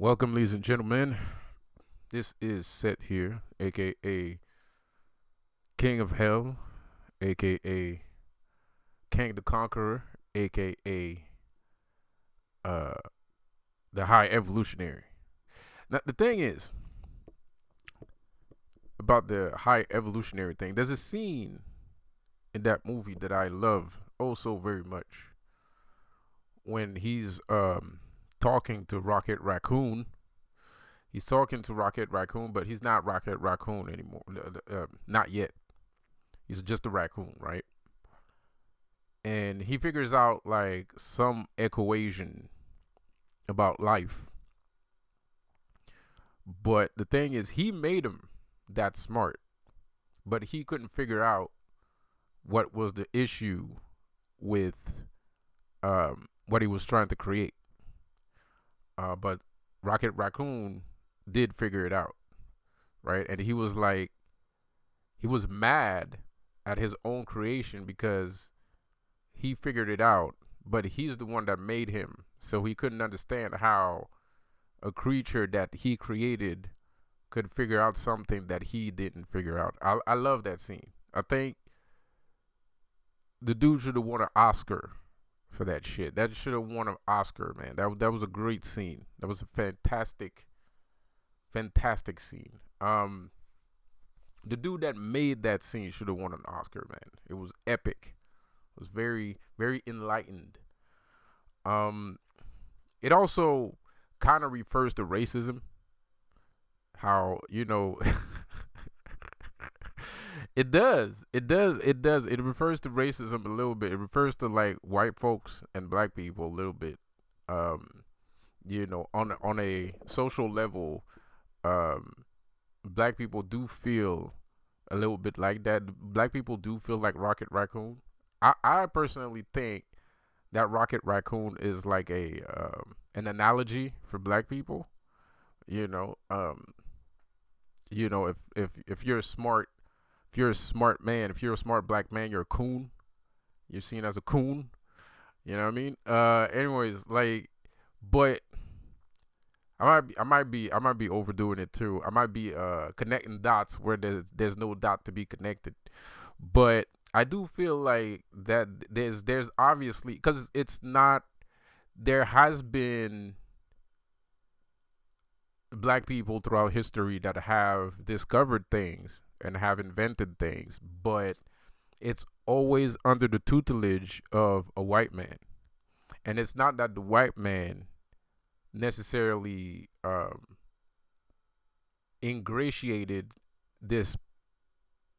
Welcome, ladies and gentlemen. This is Set here, aka King of Hell, aka King the Conqueror, aka uh, the High Evolutionary. Now, the thing is about the High Evolutionary thing. There's a scene in that movie that I love oh so very much when he's talking to Rocket Raccoon. He's talking to Rocket Raccoon, but he's not Rocket Raccoon anymore. Not yet. He's just a raccoon, right? And he figures out like some equation about life. But the thing is, he made him that smart, but he couldn't figure out what was the issue with what he was trying to create. But Rocket Raccoon did figure it out, right? And he was like, he was mad at his own creation because he figured it out, but he's the one that made him. So he couldn't understand how a creature that he created could figure out something that he didn't figure out. I love that scene. I think the dude should have won an Oscar for that shit. That should have won an Oscar, man. That was a great scene. That was a fantastic scene. The dude that made that scene should have won an Oscar, man. It was epic. It was very enlightened. Um, it also kind of refers to racism. How it does. It refers to racism a little bit. It refers to like white folks and black people a little bit. Um, on a social level, um, black people do feel a little bit like that. Black people do feel like Rocket Raccoon. I personally think that Rocket Raccoon is like a an analogy for black people. You know, um, if you're smart, if you're a smart man, if you're a smart black man, you're a coon. You're seen as a coon. You know what I mean? Anyways, like, but I might be overdoing it too. I might be connecting dots where there's no dot to be connected. But I do feel like that there's obviously, because it's not, there has been black people throughout history that have discovered things and have invented things, but it's always under the tutelage of a white man. And it's not that the white man necessarily ingratiated this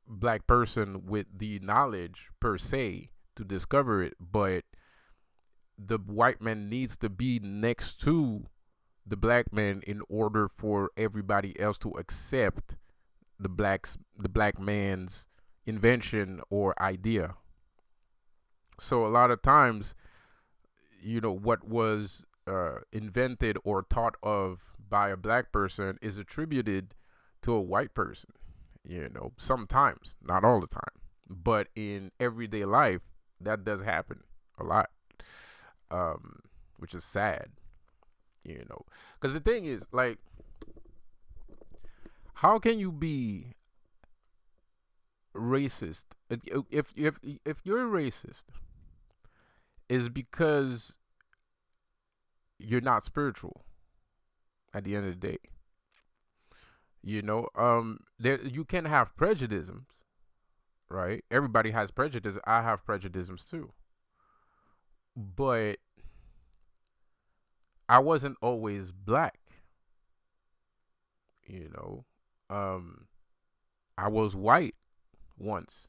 black person with the knowledge per se to discover it, but the white man needs to be next to the black man in order for everybody else to accept the black man's invention or idea. So a lot of times, what was invented or thought of by a black person is attributed to a white person. Sometimes, not all the time, but in everyday life, that does happen a lot, um, which is sad. Because the thing is, like, how can you be racist if you're racist is because you're not spiritual at the end of the day. There you can have prejudices, right? Everybody has prejudice. I have prejudices too. But I wasn't always black, you know. Um I was white once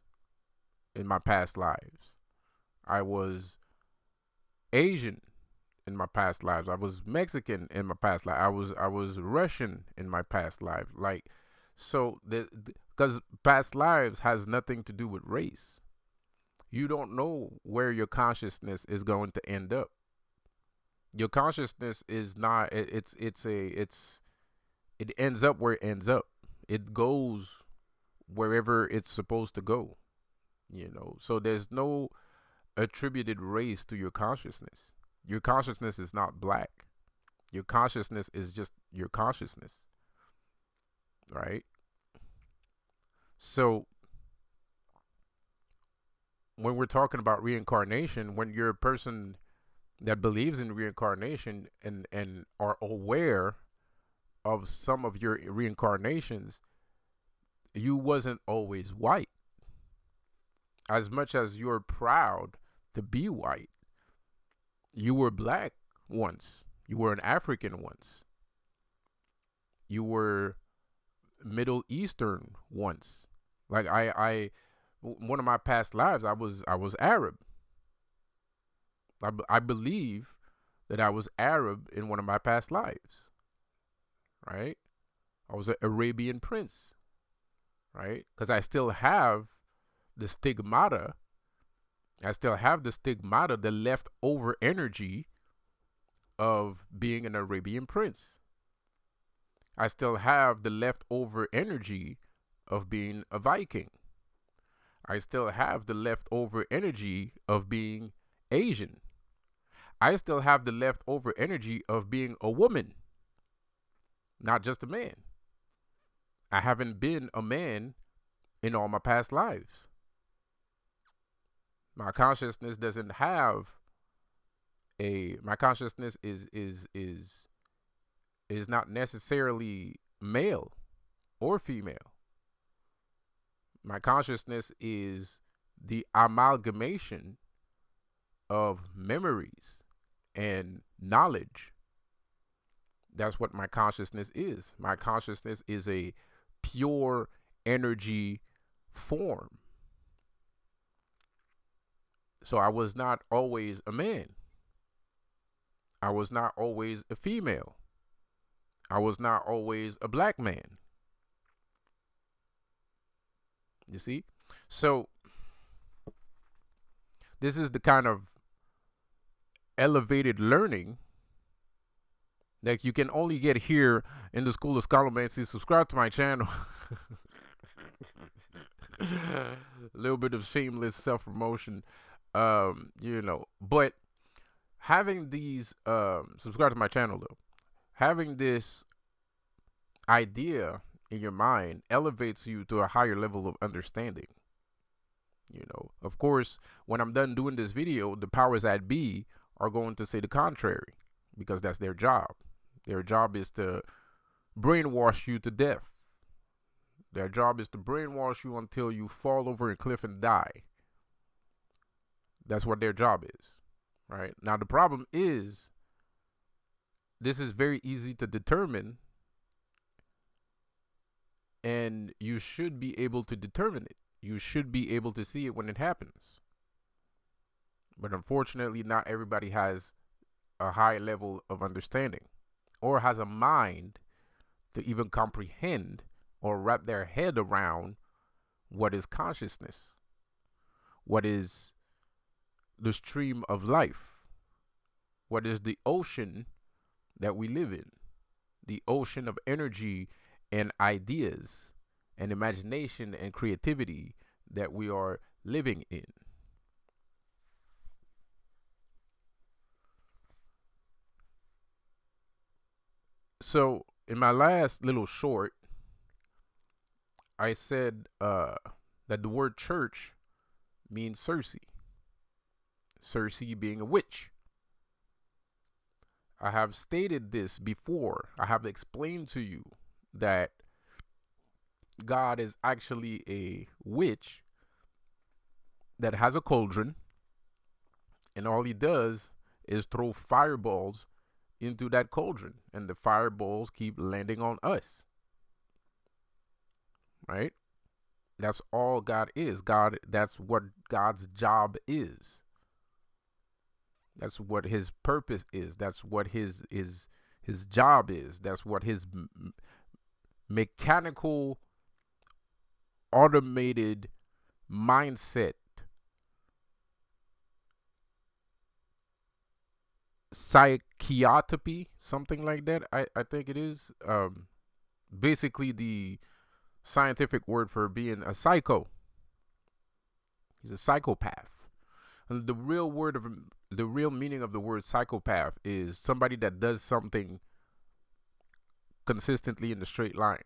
in my past lives. I was Asian in my past lives. I was Mexican in my past life. I was Russian in my past life. Like, so the because past lives has nothing to do with race. You don't know where your consciousness is going to end up. Your consciousness is not it ends up where it ends up. It goes wherever it's supposed to go, So there's no attributed race to your consciousness. Your consciousness is not black. Your consciousness is just your consciousness, right? So when we're talking about reincarnation, when you're a person that believes in reincarnation and are aware of some of your reincarnations, you wasn't always white. As much as you're proud to be white, you were black once. You were an African once. You were Middle Eastern once. Like one of my past lives, I was Arab. I believe that I was Arab in one of my past lives, right? I was an Arabian prince, right? Because I still have the stigmata. I still have the stigmata, the leftover energy of being an Arabian prince. I still have the leftover energy of being a Viking. I still have the leftover energy of being Asian. I still have the leftover energy of being a woman, not just a man. I haven't been a man in all my past lives. My consciousness doesn't have my consciousness is not necessarily male or female. My consciousness is the amalgamation of memories and knowledge. That's what my consciousness is. My consciousness is a pure energy form. So I was not always a man. I was not always a female. I was not always a black man. You see? So this is the kind of elevated learning that you can only get here in the School of Schollomancy. Subscribe to my channel. A little bit of shameless self-promotion, but having these, subscribe to my channel though, having this idea in your mind elevates you to a higher level of understanding. Of course, when I'm done doing this video, the powers that be are going to say the contrary, because that's their job. Their job is to brainwash you to death. Their job is to brainwash you until you fall over a cliff and die. That's what their job is, right? Now, the problem is, this is very easy to determine, and you should be able to determine it. You should be able to see it when it happens. But unfortunately, not everybody has a high level of understanding or has a mind to even comprehend or wrap their head around what is consciousness, what is the stream of life, what is the ocean that we live in, the ocean of energy and ideas and imagination and creativity that we are living in. So in my last little short, I said that the word church means Circe. Circe being a witch. I have stated this before. I have explained to you that God is actually a witch that has a cauldron, and all he does is throw fireballs into that cauldron, and the fireballs keep landing on us. Right? That's all God is. That's what God's job is. That's what his purpose is. That's what his job is. That's what his mechanical, automated mindset, psychiatopy, something like that. I think it is. Basically the scientific word for being a psycho. He's a psychopath. And the real meaning of the word psychopath is somebody that does something consistently in the straight line,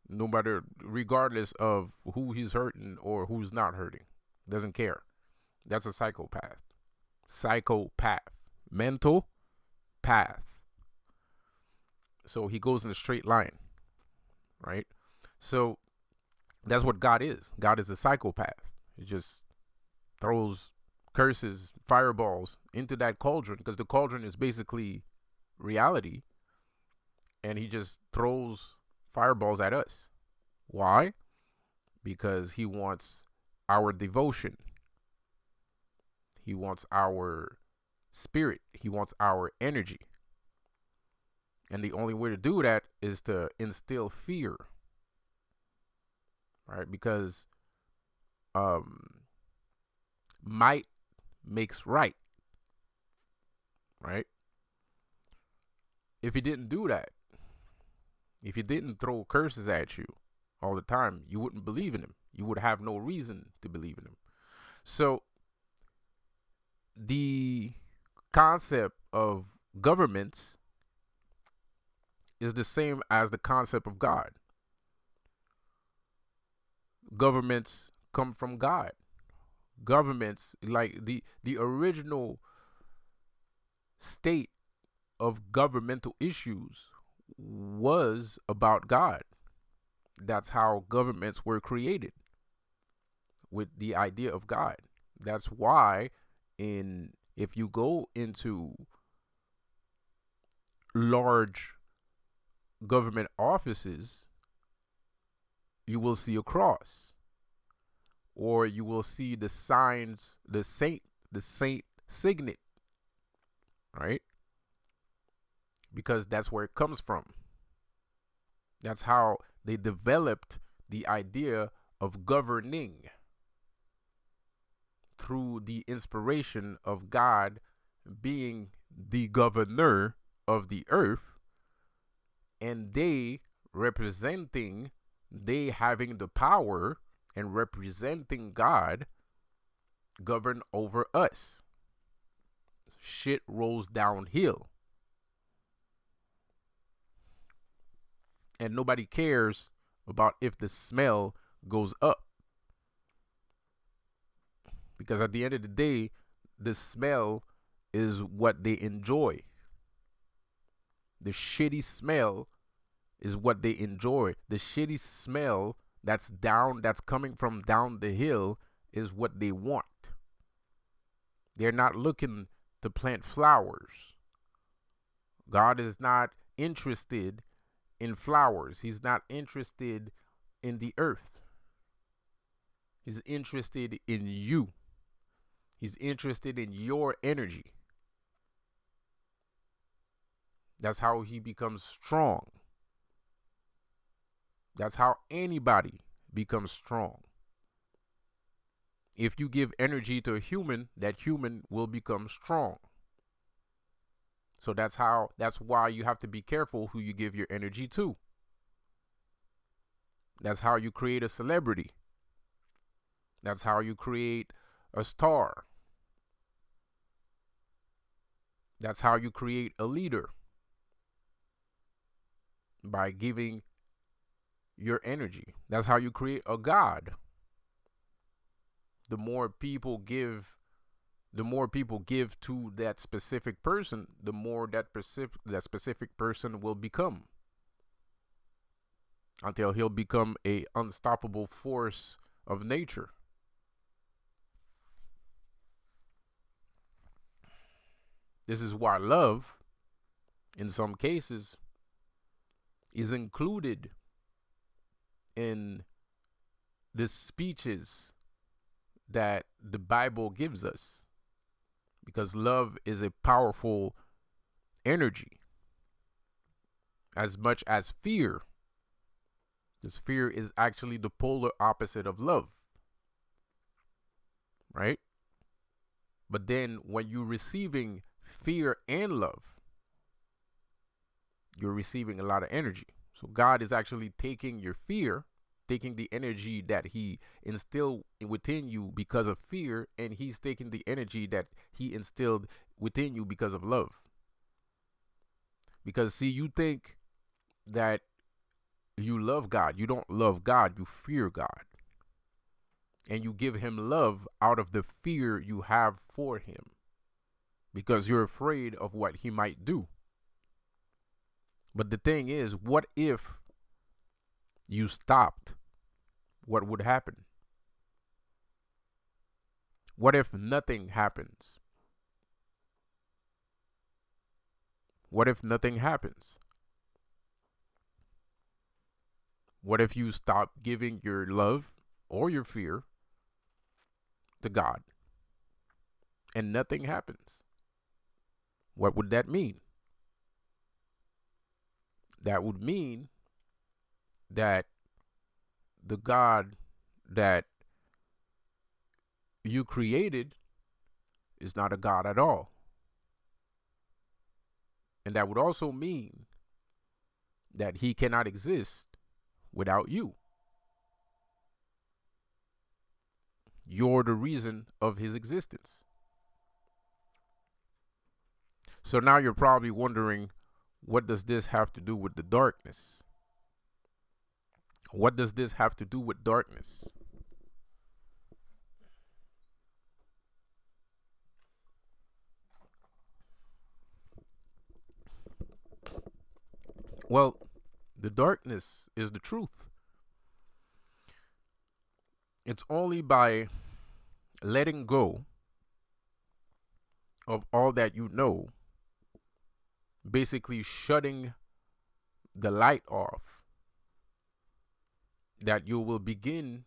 no matter, regardless of who he's hurting or who's not hurting. Doesn't care. That's a psychopath. Psychopath. Mental path. So he goes in a straight line, right? So that's what God is. God is a psychopath. He just throws curses, fireballs into that cauldron, because the cauldron is basically reality, and he just throws fireballs at us. Why? Because he wants our devotion. He wants our spirit. He wants our energy. And the only way to do that is to instill fear, right? Because might makes right, right? If he didn't do that, if he didn't throw curses at you all the time, you wouldn't believe in him. You would have no reason to believe in him. So the concept of governments is the same as the concept of God. Governments come from God. Governments, like the original state of governmental issues, was about God. That's how governments were created, with the idea of God. That's why if you go into large government offices, you will see a cross, or you will see the signs, the saint signet, right? Because that's where it comes from. That's how they developed the idea of governing, through the inspiration of God being the governor of the earth, and they having the power and representing God, govern over us. Shit rolls downhill. And nobody cares about if the smell goes up. Because at the end of the day, the smell is what they enjoy. The shitty smell is what they enjoy. The shitty smell that's coming from down the hill is what they want. They're not looking to plant flowers. God is not interested in flowers. He's not interested in the earth. He's interested in you. He's interested in your energy. That's how he becomes strong. That's how anybody becomes strong. If you give energy to a human, that human will become strong. So that's why you have to be careful who you give your energy to. That's how you create a celebrity. That's how you create a star. That's how you create a leader. By giving your energy. That's how you create a god. The more people give to that specific person, the more that specific person will become, until he'll become a unstoppable force of nature. This is why love, in some cases, is included in the speeches that the Bible gives us, because love is a powerful energy, as much as fear. This fear is actually the polar opposite of love, right? But then when you're receiving fear and love, you're receiving a lot of energy. So God is actually taking your fear, taking the energy that he instilled within you because of fear, and he's taking the energy that he instilled within you because of love. Because see, you think that you love God. You don't love God, you fear God. And you give him love out of the fear you have for him because you're afraid of what he might do. But the thing is, what if you stopped? What would happen? What if nothing happens? What if nothing happens? What if you stop giving your love or your fear to God and nothing happens? What would that mean? That would mean that the God that you created is not a God at all. And that would also mean that he cannot exist without you. You're the reason of his existence. So now you're probably wondering, what does this have to do with the darkness? What does this have to do with darkness? Well, the darkness is the truth. It's only by letting go of all that you know, basically shutting the light off, that you will begin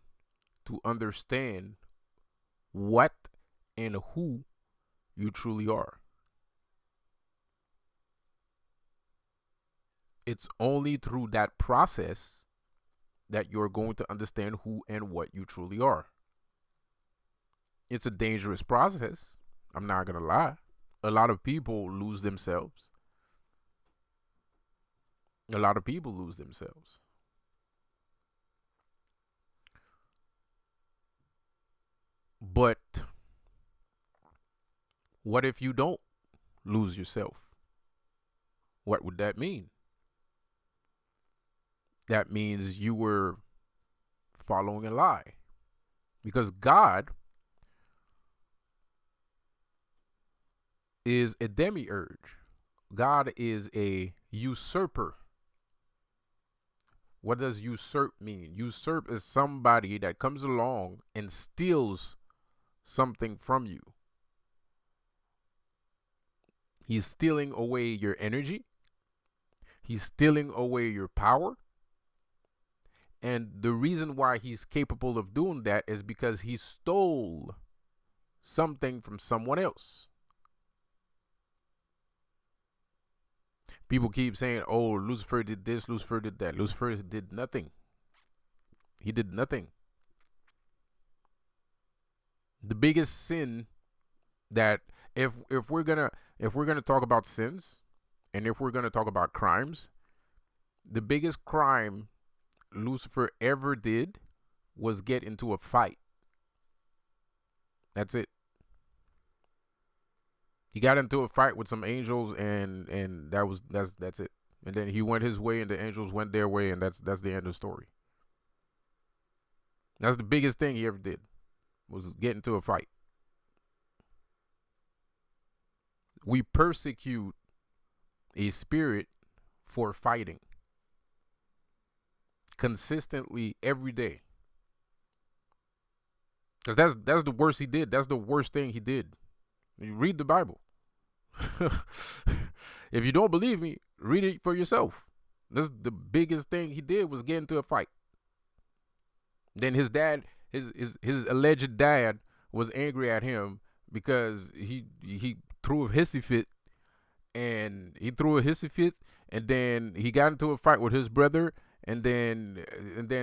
to understand what and who you truly are. It's only through that process that you're going to understand who and what you truly are. It's a dangerous process. I'm not going to lie. A lot of people lose themselves. A lot of people lose themselves. But what if you don't lose yourself? What would that mean? That means you were following a lie. Because God is a demiurge. God is a usurper. What does usurp mean? Usurp is somebody that comes along and steals something from you. He's stealing away your energy. He's stealing away your power. And the reason why he's capable of doing that is because he stole something from someone else. People keep saying, oh, Lucifer did this, Lucifer did that. Lucifer did nothing. He did nothing. The biggest sin that if we're gonna talk about sins, and if we're gonna talk about crimes, the biggest crime Lucifer ever did was get into a fight. That's it. He got into a fight with some angels, and that's it. And then he went his way, and the angels went their way, and that's the end of the story. That's the biggest thing he ever did, was get into a fight. We persecute a spirit for fighting consistently every day. Because that's the worst he did. That's the worst thing he did. You read the Bible. If you don't believe me, read it for yourself. This the biggest thing he did was get into a fight. Then his dad, his alleged dad, was angry at him because he threw a hissy fit, and then he got into a fight with his brother, and then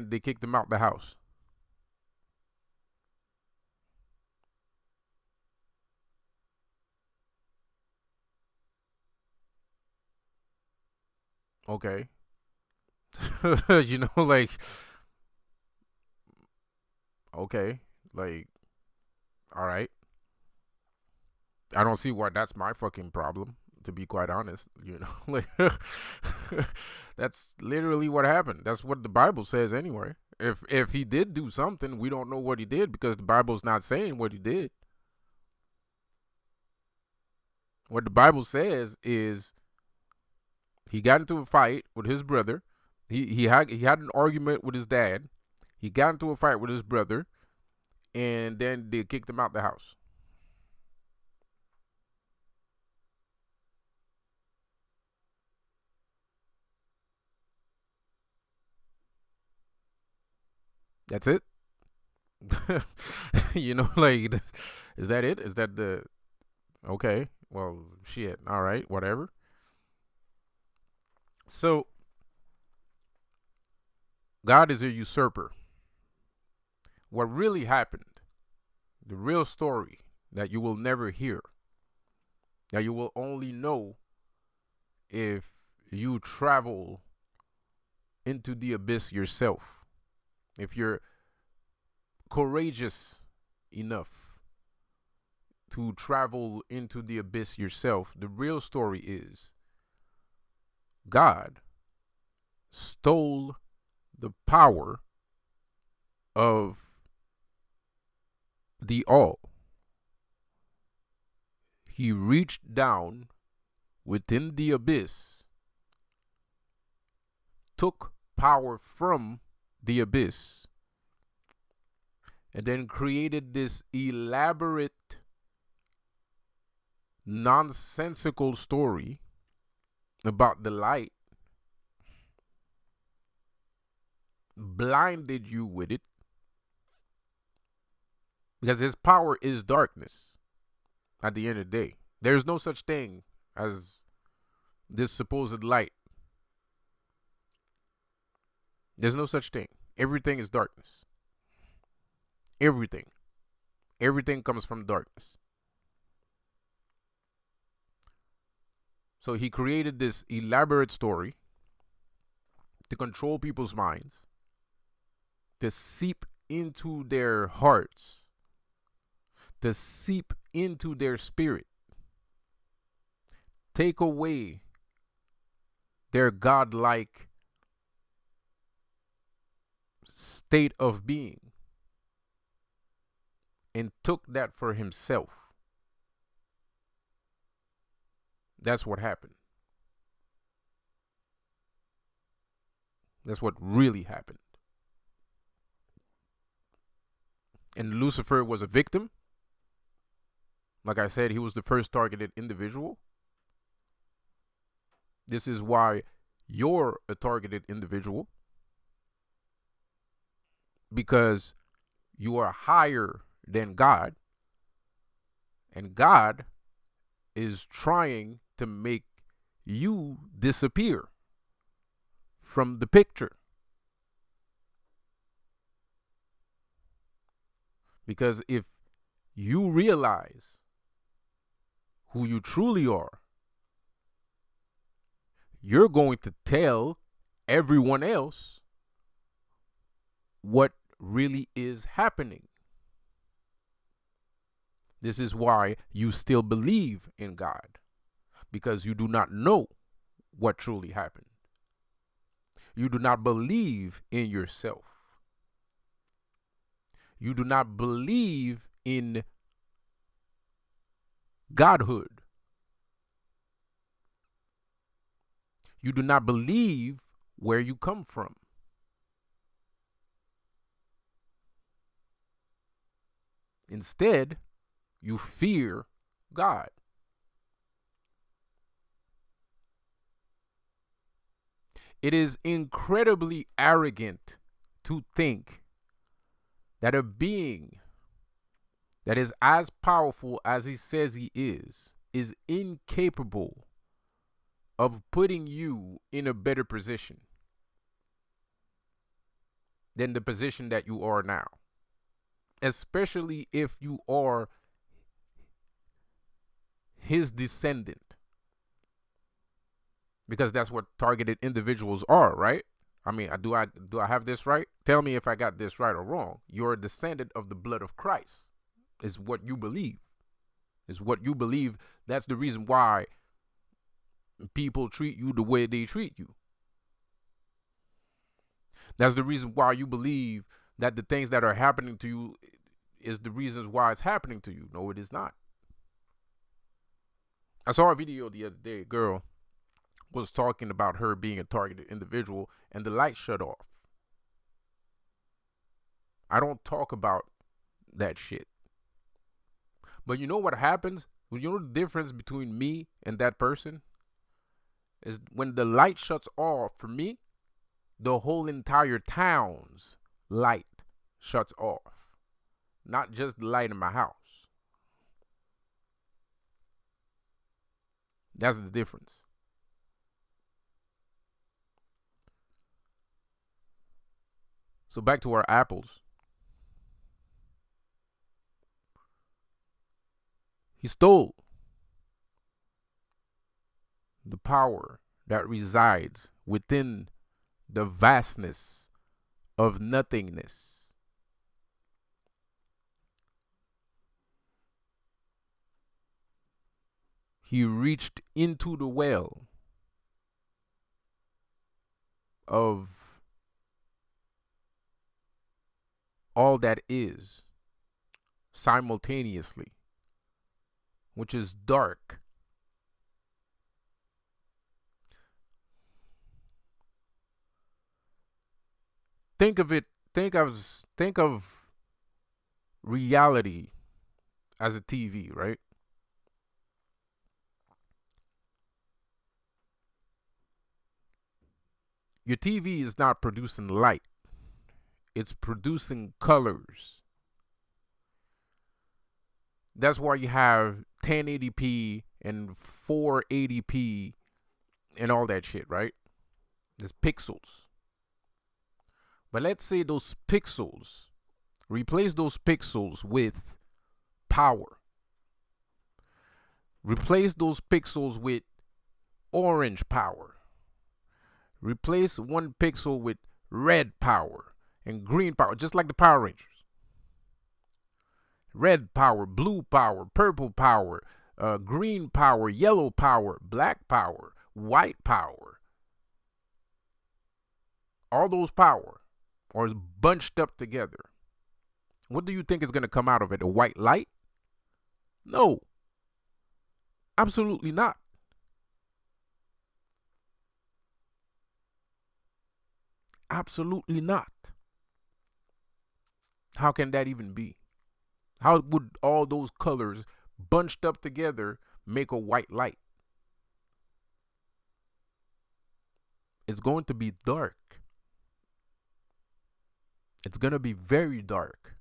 they kicked him out the house. Okay. Like, okay, like, all right. I don't see why that's my fucking problem to be quite honest. Like that's literally what happened. That's what the Bible says anyway. If he did do something, we don't know what he did because the Bible's not saying what he did. What the Bible says is he got into a fight with his brother. He had an argument with his dad. He got into a fight with his brother, and then they kicked him out the house. That's it. Like, is that it? Is that the okay? Well, shit. All right, whatever. So, God is a usurper. What really happened, the real story that you will never hear, that you will only know if you travel into the abyss yourself, if you're courageous enough to travel into the abyss yourself. The real story is God stole the power of the all. He reached down within the abyss, took power from the abyss, and then created this elaborate, nonsensical story about the light, blinded you with it, because his power is darkness at the end of the day. There's no such thing as this supposed light. There's no such thing. Everything is darkness. Everything. Everything comes from darkness. So he created this elaborate story to control people's minds, to seep into their hearts, to seep into their spirit, take away their godlike state of being, and took that for himself. That's what happened. That's what really happened. And Lucifer was a victim. Like I said, he was the first targeted individual. This is why you're a targeted individual, because you are higher than God, and God is trying to make you disappear from the picture. Because if you realize who you truly are, you're going to tell everyone else what really is happening. This is why you still believe in God, because you do not know what truly happened. You do not believe in yourself. You do not believe in Godhood. You do not believe where you come from. Instead, you fear God. It is incredibly arrogant to think that a being that is as powerful as he says he is incapable of putting you in a better position than the position that you are now. Especially if you are his descendant. Because that's what targeted individuals are, right? I mean, do I have this right? Tell me if I got this right or wrong. You're a descendant of the blood of Christ. Is what you believe. Is what you believe. That's the reason why people treat you the way they treat you. That's the reason why you believe that the things that are happening to you is the reasons why it's happening to you. No, it is not. I saw a video the other day. A girl was talking about her being a targeted individual and the light shut off. I don't talk about that shit. But you know what happens? You know the difference between me and that person? Is when the light shuts off for me, the whole entire town's light shuts off. Not just the light in my house. That's the difference. So back to our apples. He stole the power that resides within the vastness of nothingness. He reached into the well of all that is simultaneously, which is dark. Think of it, think of reality as a TV, right? Your TV is not producing light. It's producing colors. That's why you have 1080p and 480p and all that shit, right? There's pixels. But let's say those pixels, replace those pixels with power. Replace those pixels with orange power. Replace one pixel with red power and green power, just like the Power Rangers. Red power, blue power, purple power, green power, yellow power, black power, white power. All those power are bunched up together. What do you think is going to come out of it? A white light? No. Absolutely not. Absolutely not. How can that even be? How would all those colors bunched up together make a white light? It's going to be dark. It's going to be very dark.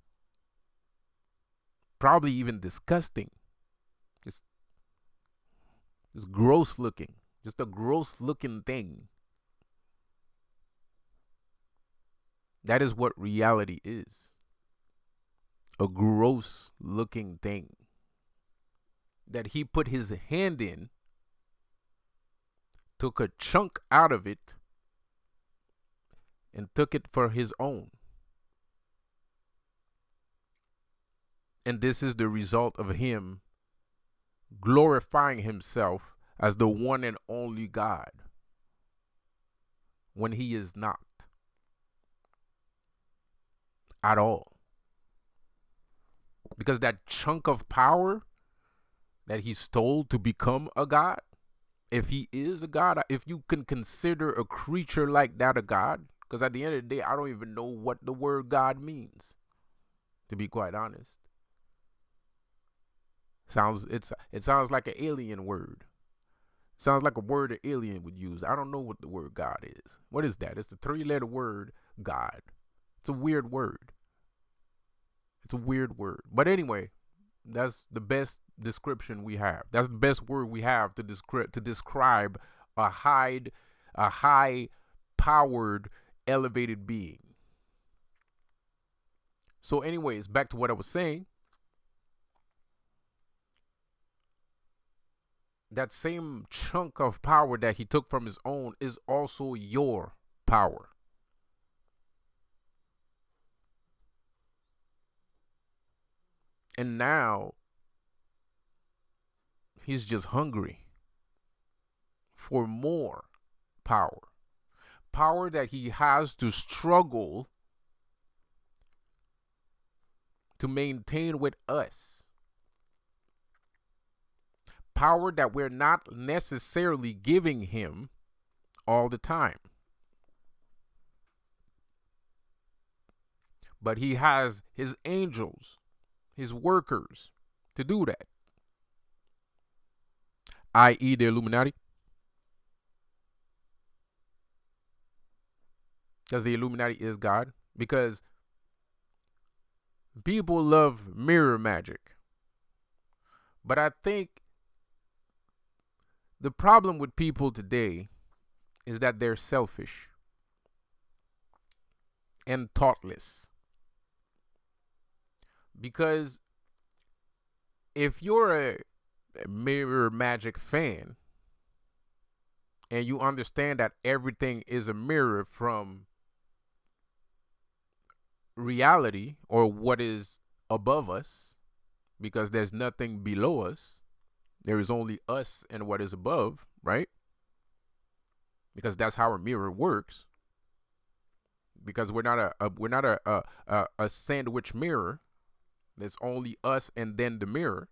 Probably even disgusting. Just, just gross looking. Just a gross looking thing. That is what reality is. A gross looking thing that he put his hand in, took a chunk out of it, and took it for his own. And this is the result of him glorifying himself as the one and only God when he is not at all. Because that chunk of power that he stole to become a God, if he is a God, if you can consider a creature like that a God, because at the end of the day, I don't even know what the word God means, to be quite honest. It sounds like an alien word. Sounds like a word an alien would use. I don't know what the word God is. What is that? It's the 3-letter word God. It's a weird word. It's a weird word. But anyway, that's the best description we have. That's the best word we have to describe a high powered elevated being. So anyways, back to what I was saying. That same chunk of power that he took from his own is also your power. And now he's just hungry for more power. Power that he has to struggle to maintain with us. Power that we're not necessarily giving him all the time. But he has his angels, his workers, to do that. I.e. the Illuminati. Because the Illuminati is God. Because people love mirror magic. But I think the problem with people today is that they're selfish and thoughtless. Because if you're a mirror magic fan and you understand that everything is a mirror from reality or what is above us, because there's nothing below us, there is only us and what is above, right? Because that's how a mirror works. Because we're not a sandwich mirror. There's only us and then the mirror.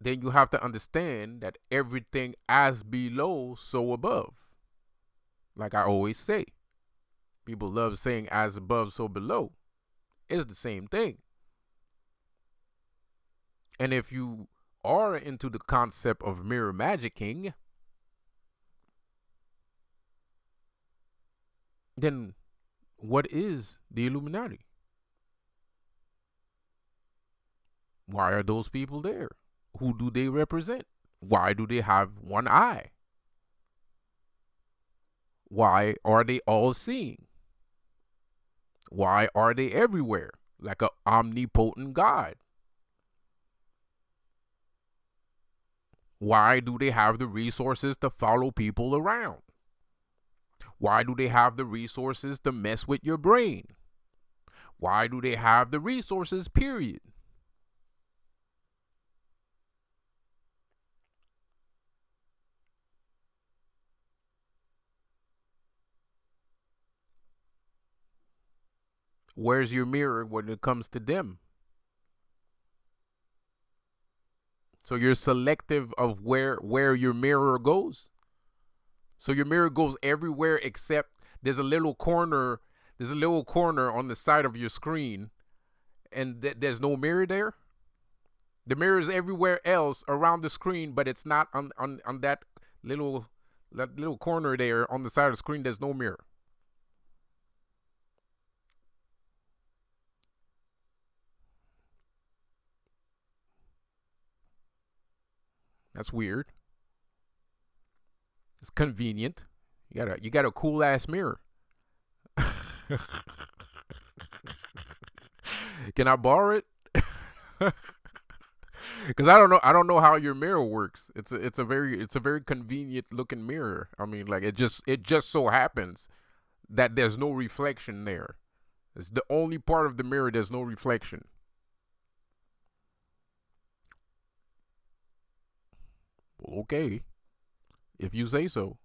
Then you have to understand that everything as below, so above. Like I always say, people love saying as above, so below. It's the same thing. And if you are into the concept of mirror magicking, then what is the Illuminati? Why are those people there? Who do they represent? Why do they have one eye? Why are they all seeing? Why are they everywhere like an omnipotent God? Why do they have the resources to follow people around? Why do they have the resources to mess with your brain? Why do they have the resources, period? Where's your mirror when it comes to them? So you're selective of where your mirror goes. So your mirror goes everywhere except there's a little corner on the side of your screen, and there's no mirror there. The mirror is everywhere else around the screen, but it's not on that little corner there on the side of the screen. There's no mirror. That's weird. It's convenient. You got a cool ass mirror. Can I borrow it? Because I don't know how your mirror works. It's a very convenient looking mirror. I mean, like it just so happens that there's no reflection there. It's the only part of the mirror there's no reflection. Well, okay, if you say so.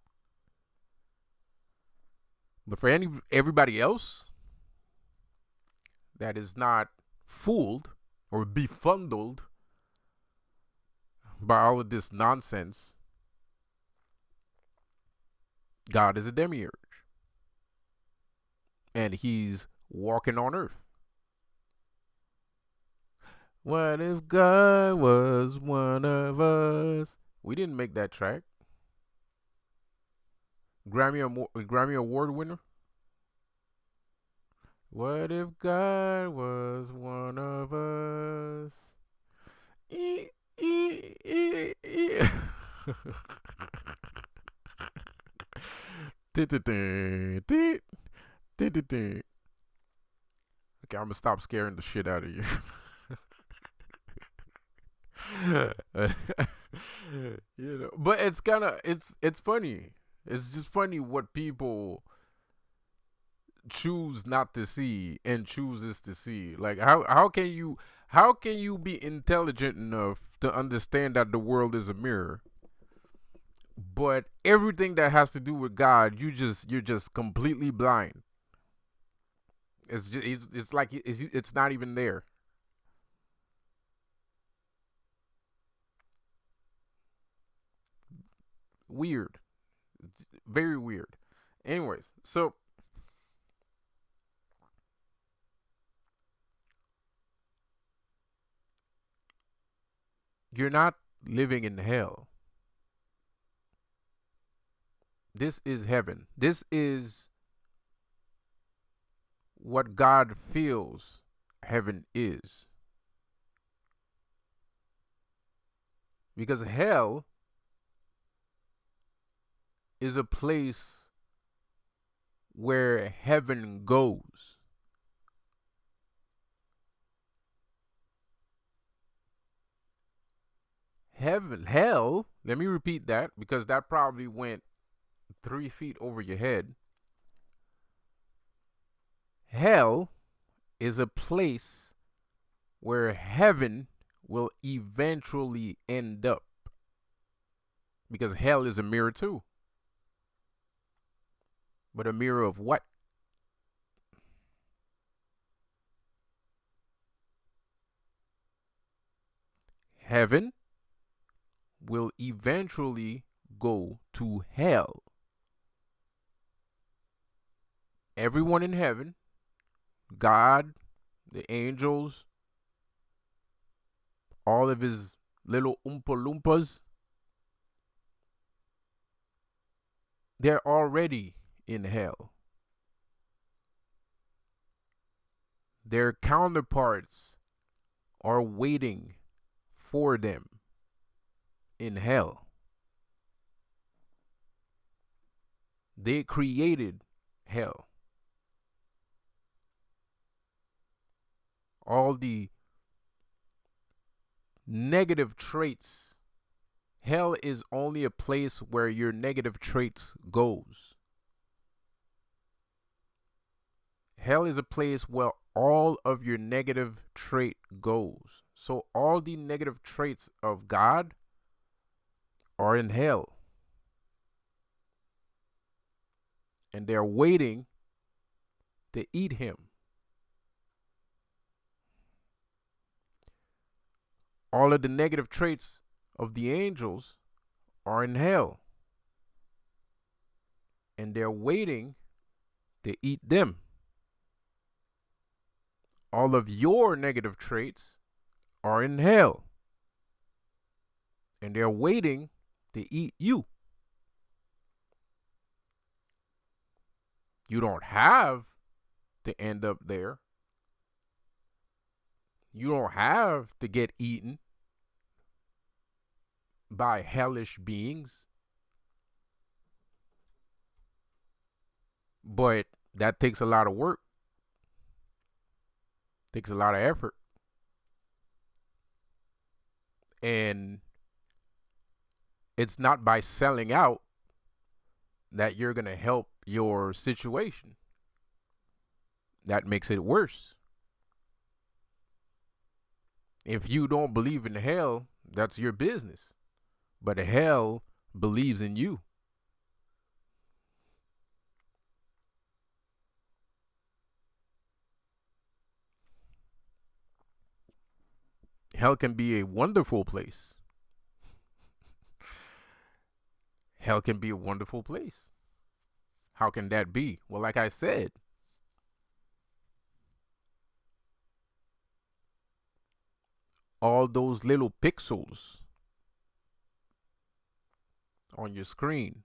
But for everybody else that is not fooled or befuddled by all of this nonsense, God is a demiurge. And he's walking on earth. What if God was one of us? We didn't make that track. Grammy Award winner. What if God was one of us? Okay, I'm gonna stop scaring the shit out of you. But it's funny. It's just funny what people choose not to see and chooses to see. Like how can you be intelligent enough to understand that the world is a mirror, But everything that has to do with God, you're just completely blind. It's like it's not even there. Weird, very weird. Anyways, so you're not living in hell. This is heaven. This is what God feels heaven is. Because hell is a place where heaven goes. Hell, let me repeat that because that probably went 3 feet over your head. Hell is a place where heaven will eventually end up because hell is a mirror too. But a mirror of what? Heaven will eventually go to hell. Everyone in heaven, God, the angels, all of his little Oompa Loompas, they're already in hell. Their counterparts are waiting for them in hell. They created hell. All the negative traits. Hell is only a place where your negative traits goes. Hell is a place where all of your negative trait goes. So all the negative traits of God are in hell. And they're waiting to eat him. All of the negative traits of the angels are in hell. And they're waiting to eat them. All of your negative traits are in hell. And they're waiting to eat you. You don't have to end up there. You don't have to get eaten by hellish beings. But that takes a lot of work, takes a lot of effort. And it's not by selling out that you're going to help your situation. That makes it worse. If you don't believe in hell, that's your business. But hell believes in you. Hell can be a wonderful place. Hell can be a wonderful place. How can that be? Well, like I said, all those little pixels on your screen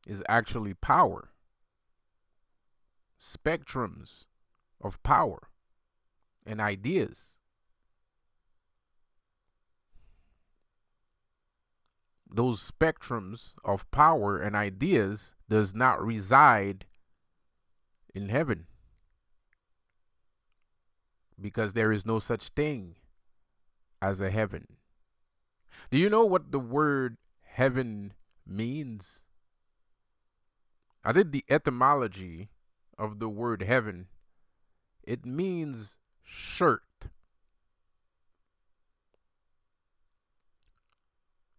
is actually power. Spectrums of power and ideas. Those spectrums of power and ideas does not reside in heaven because there is no such thing as a heaven. Do you know what the word heaven means? I did the etymology of the word heaven. It means shirt.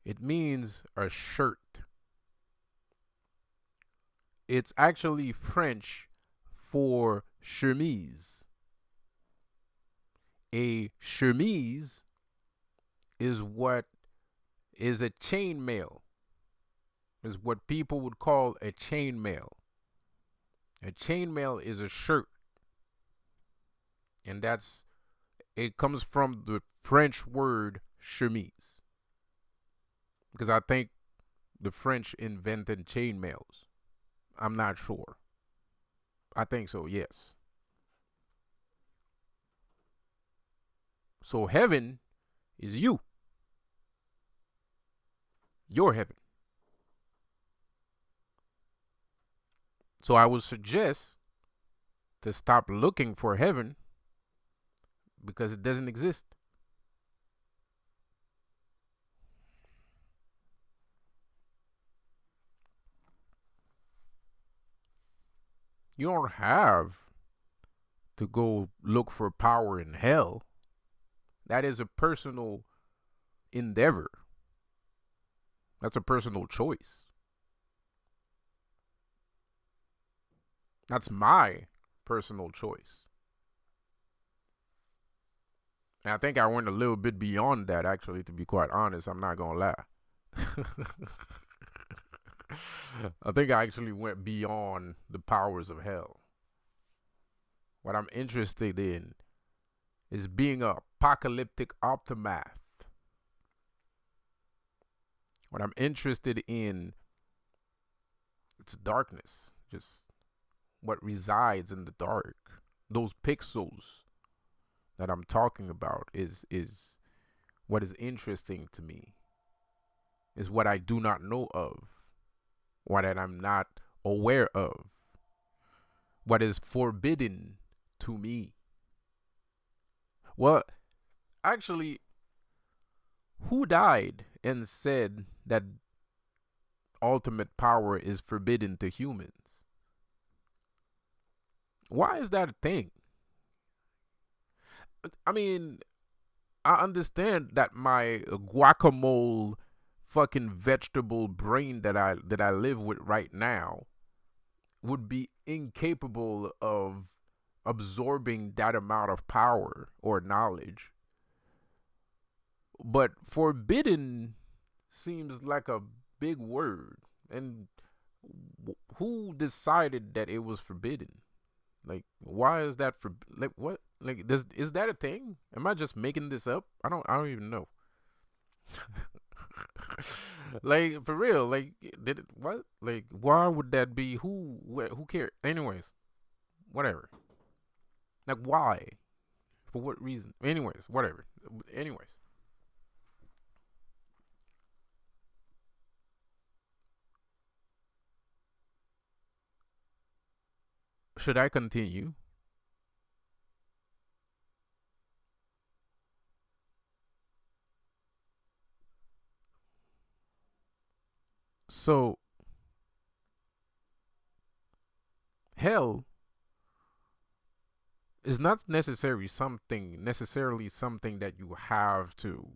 It means a shirt. It's actually French for chemise. A chemise is what is a chainmail, is what people would call a chainmail. A chainmail is a shirt, and it comes from the French word chemise, because I think the French invented chainmails. I'm not sure. I think so, yes. So heaven is you, your heaven. So I would suggest to stop looking for heaven because it doesn't exist. You don't have to go look for power in hell. That is a personal endeavor. That's a personal choice. That's my personal choice. And I think I went a little bit beyond that, actually, to be quite honest. I'm not going to lie. I think I actually went beyond the powers of hell. What I'm interested in is being a apocalyptic optimath. What I'm interested in, it's darkness, just what resides in the dark. Those pixels that I'm talking about is what is interesting to me. Is what I do not know of, what I'm not aware of, what is forbidden to me. Well, actually, who died and said that ultimate power is forbidden to humans? Why is that a thing? I mean, I understand that my guacamole fucking vegetable brain that I live with right now would be incapable of absorbing that amount of power or knowledge. But forbidden seems like a big word. And who decided that it was forbidden? Like, why is that for? Like, what? Like, is that a thing? Am I just making this up? I don't even know. Like, for real? Like, did it what? Like, why would that be? Who cares? Anyways, whatever. Like, why? For what reason? Anyways, whatever. Anyways, should I continue? So, hell is not necessarily something that you have to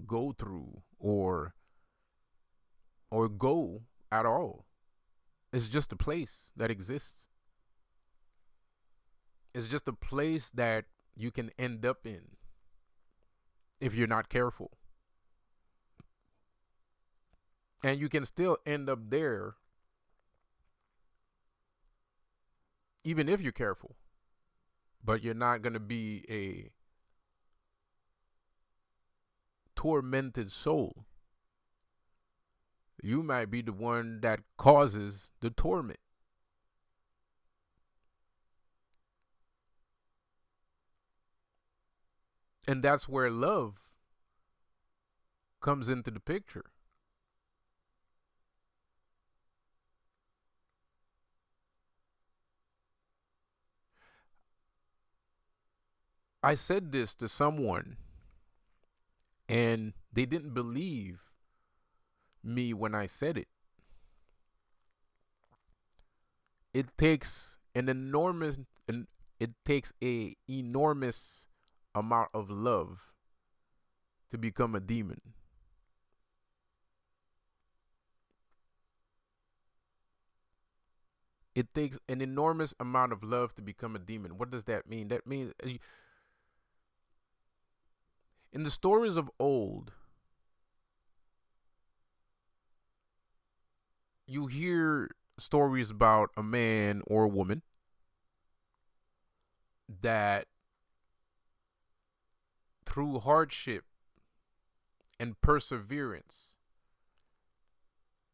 go through or go at all. It's just a place that exists. It's just a place that you can end up in if you're not careful. And you can still end up there even if you're careful. But you're not going to be a tormented soul. You might be the one that causes the torment. And that's where love comes into the picture. I said this to someone and they didn't believe me when I said it. It takes an enormous and it takes a enormous amount of love to become a demon. It takes an enormous amount of love to become a demon. What does that mean? That means in the stories of old, you hear stories about a man or a woman that through hardship and perseverance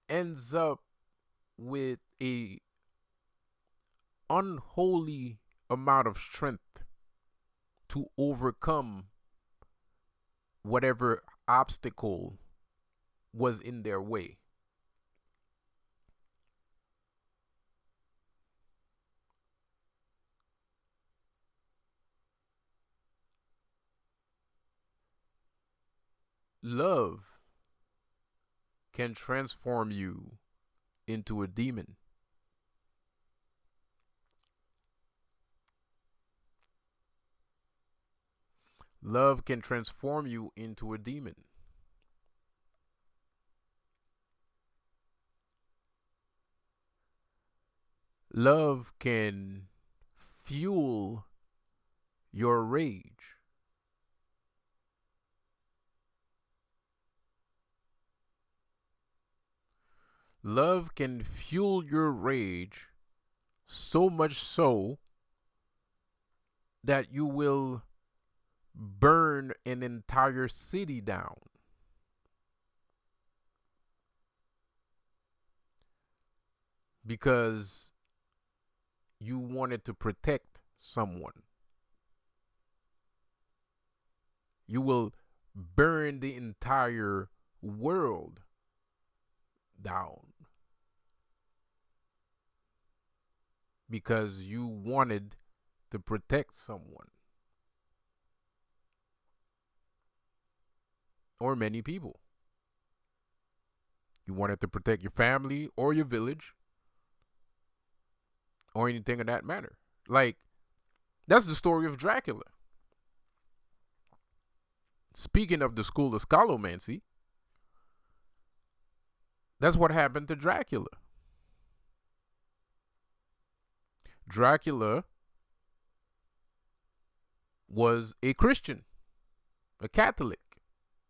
ends up with a unholy amount of strength to overcome whatever obstacle was in their way. Love can transform you into a demon. Love can transform you into a demon. Love can fuel your rage. Love can fuel your rage so much so that you will burn an entire city down. Because you wanted to protect someone. You will burn the entire world down because you wanted to protect someone or many people. You wanted to protect your family or your village or anything of that matter. Like, that's the story of Dracula. Speaking of the school of scolomancy, that's what happened to Dracula. Dracula was a Christian, a Catholic,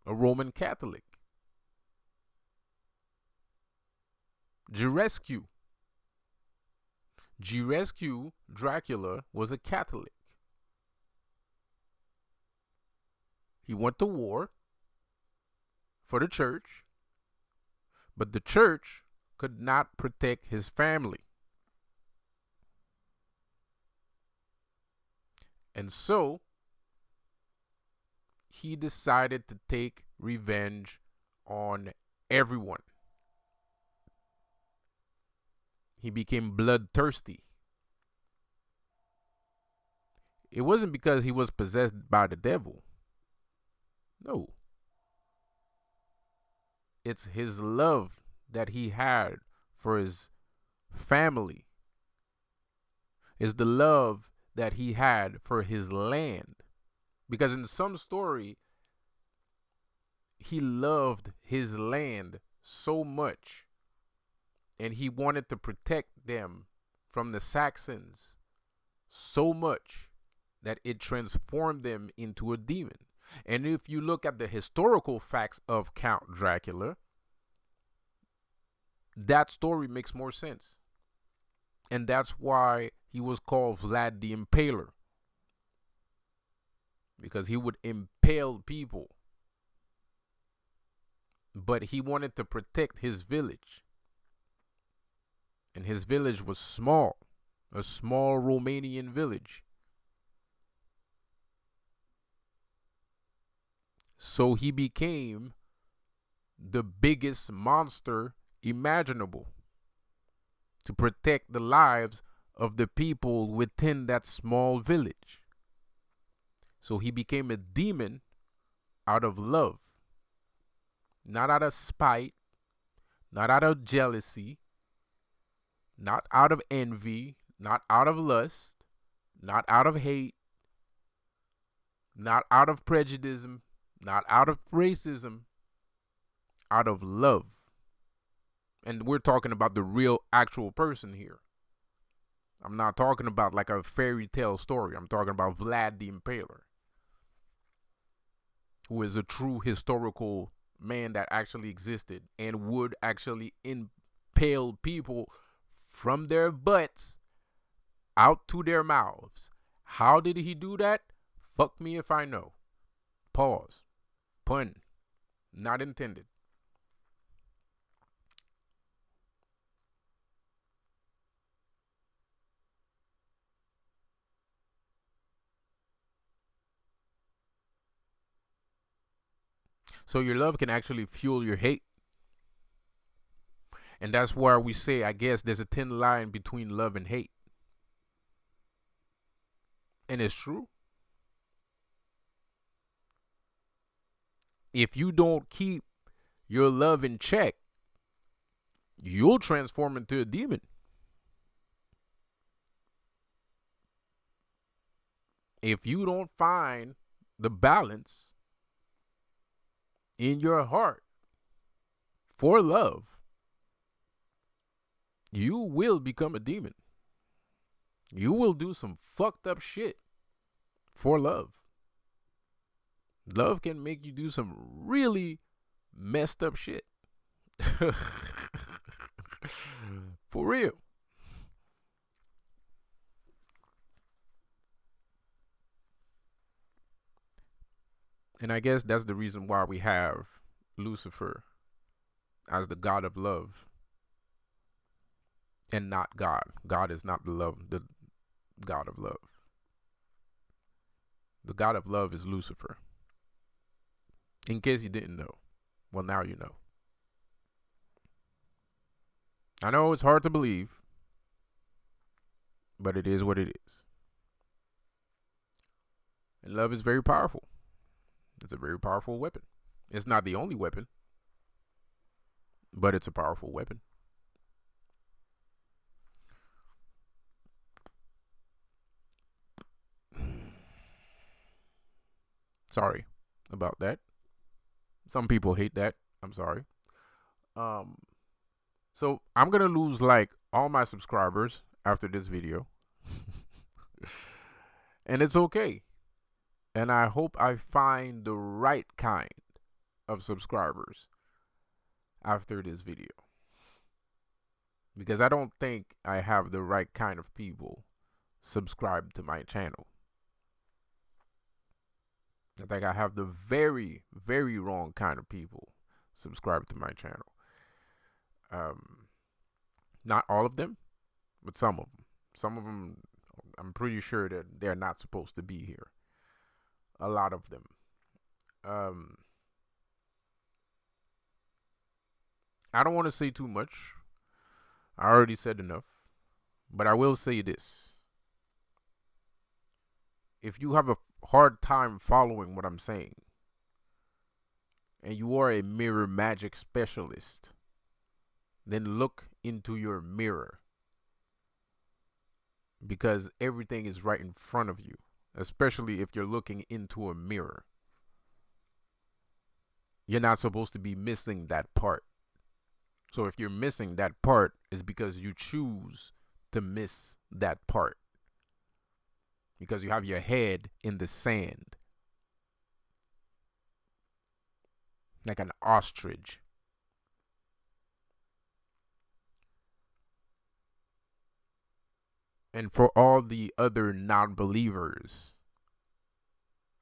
a Roman Catholic. Girescu, Dracula, was a Catholic. He went to war for the church, but the church could not protect his family. And so he decided to take revenge on everyone. He became bloodthirsty. It wasn't because he was possessed by the devil. No. It's his love that he had for his family. It's the love that he had for his land. Because in some story, he loved his land so much and he wanted to protect them from the Saxons so much that it transformed them into a demon. And if you look at the historical facts of Count Dracula, that story makes more sense. And that's why he was called Vlad the Impaler. Because he would impale people. But he wanted to protect his village. And his village was small. A small Romanian village. So he became the biggest monster imaginable to protect the lives of the people within that small village. So he became a demon out of love, not out of spite, not out of jealousy, not out of envy, not out of lust, not out of hate, not out of prejudice, not out of racism, out of love. And we're talking about the real, actual person here. I'm not talking about like a fairy tale story. I'm talking about Vlad the Impaler, who is a true historical man that actually existed and would actually impale people from their butts out to their mouths. How did he do that? Fuck me if I know. Pause. Pun. Not intended. So your love can actually fuel your hate. And that's where we say, I guess, there's a thin line between love and hate. And it's true. If you don't keep your love in check, you'll transform into a demon. If you don't find the balance in your heart for love, you will become a demon. You will do some fucked up shit for love. Love can make you do some really messed up shit. For real. And I guess that's the reason why we have Lucifer as the god of love and not God. God is not the god of love. The god of love is Lucifer. In case you didn't know. Well, now you know. I know it's hard to believe, but it is what it is. And love is very powerful. It's a very powerful weapon. It's not the only weapon, but it's a powerful weapon. Sorry about that. Some people hate that. I'm sorry. Um, so I'm gonna lose like all my subscribers after this video, and it's okay. And I hope I find the right kind of subscribers after this video, because I don't think I have the right kind of people subscribed to my channel. I think I have the very, very wrong kind of people subscribed to my channel. Not all of them, but some of them. Some of them, I'm pretty sure that they're not supposed to be here. A lot of them. I don't want to say too much. I already said enough. But I will say this. If you have a hard time following what I'm saying, and you are a mirror magic specialist, then look into your mirror. Because everything is right in front of you, especially if you're looking into a mirror. You're not supposed to be missing that part. So if you're missing that part, it's because you choose to miss that part. Because you have your head in the sand. Like an ostrich. And for all the other non-believers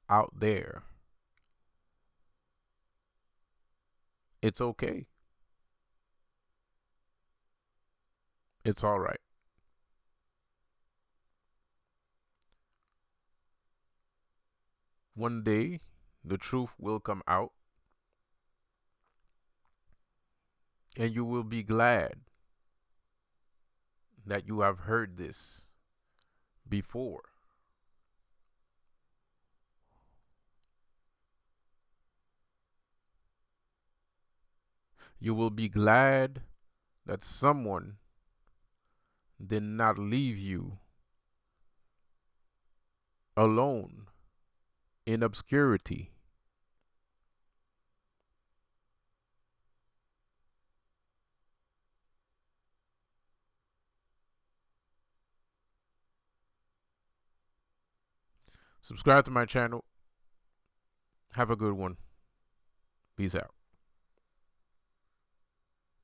out there, it's okay. It's all right. One day, the truth will come out, and you will be glad that you have heard this before. You will be glad that someone did not leave you alone in obscurity. Subscribe to my channel. Have a good one. Peace out.